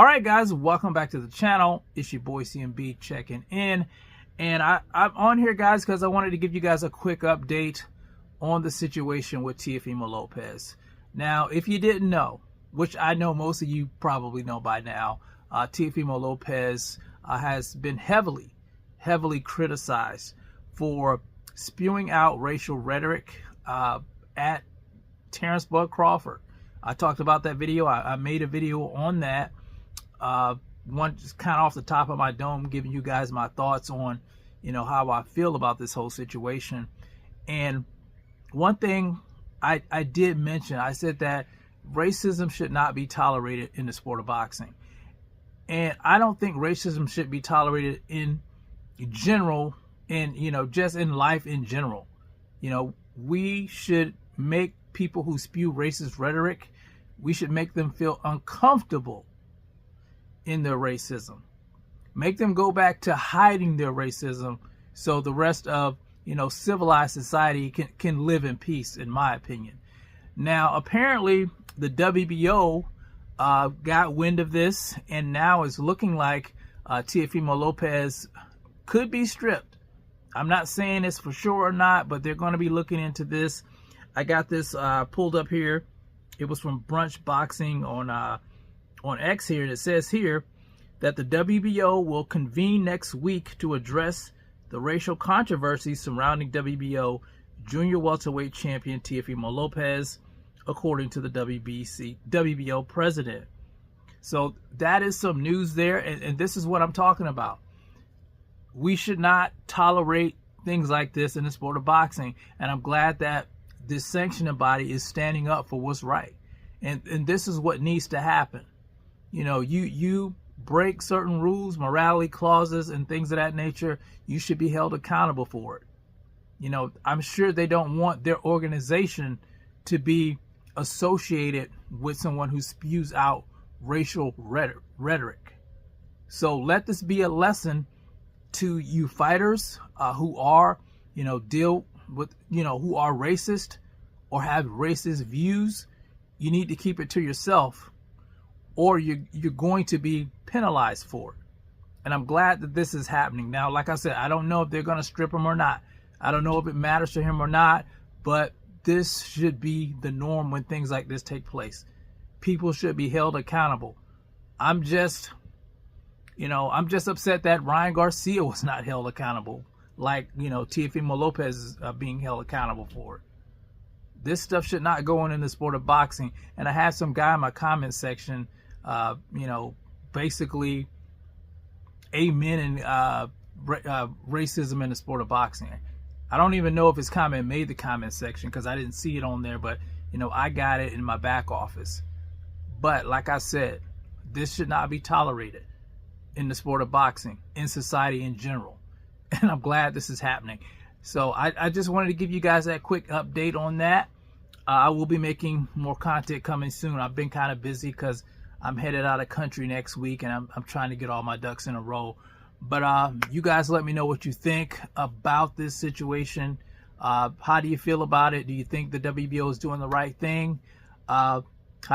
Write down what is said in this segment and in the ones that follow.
All right, guys, welcome back to the channel. It's your boy CMB checking in. And I'm on here, guys, because I wanted to give you guys a quick update on the situation with Teofimo Lopez. Now, if you didn't know, which I know most of you probably know by now, Teofimo Lopez has been heavily criticized for spewing out racial rhetoric at Terrence Bud Crawford. I talked about that video. I made a video on that. One just kind of off the top of my dome, giving you guys my thoughts on, how I feel about this whole situation. And one thing I did mention, I said that racism should not be tolerated in the sport of boxing. And I don't think racism should be tolerated in general, and, just in life in general. We should make people who spew racist rhetoric, we should make them feel uncomfortable in their racism. Make them go back to hiding their racism so the rest of, civilized society can live in peace, in my opinion. Now, apparently, the WBO got wind of this, and now it's looking like Teofimo Lopez could be stripped. I'm not saying it's for sure or not, but they're going to be looking into this. I got this pulled up here. It was from Brunch Boxing on X here. And it says here that the WBO will convene next week to address the racial controversy surrounding WBO junior welterweight champion Teofimo Lopez, according to the WBO president. So that is some news there, and this is what I'm talking about. We should not tolerate things like this in the sport of boxing, and I'm glad that this sanctioning body is standing up for what's right. And this is what needs to happen. You break certain rules, morality clauses, and things of that nature, you should be held accountable for it. I'm sure they don't want their organization to be associated with someone who spews out racial rhetoric. So let this be a lesson to you fighters who are, deal with, who are racist or have racist views. You need to keep it to yourself, or you're going to be penalized for it. And I'm glad that this is happening. Now, like I said, I don't know if they're going to strip him or not. I don't know if it matters to him or not, but this should be the norm when things like this take place. People should be held accountable. I'm just upset that Ryan Garcia was not held accountable, like, Teofimo Lopez is being held accountable for it. This stuff should not go on in the sport of boxing. And I had some guy in my comment section, basically amening racism in the sport of boxing. I don't even know if his comment made the comment section because I didn't see it on there, but, I got it in my back office. But like I said, this should not be tolerated in the sport of boxing, in society in general. And I'm glad this is happening. So I just wanted to give you guys that quick update on that. I will be making more content coming soon. I've been kind of busy because I'm headed out of country next week, and I'm trying to get all my ducks in a row. But you guys let me know what you think about this situation. How do you feel about it? Do you think the WBO is doing the right thing? How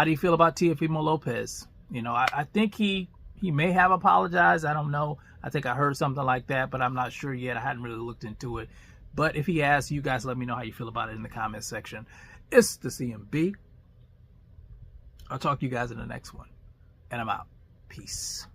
do you feel about Teofimo Lopez? I think he may have apologized. I don't know. I think I heard something like that, but I'm not sure yet. I hadn't really looked into it. But if he has, you guys let me know how you feel about it in the comment section. It's the CMB. I'll talk to you guys in the next one. And I'm out. Peace.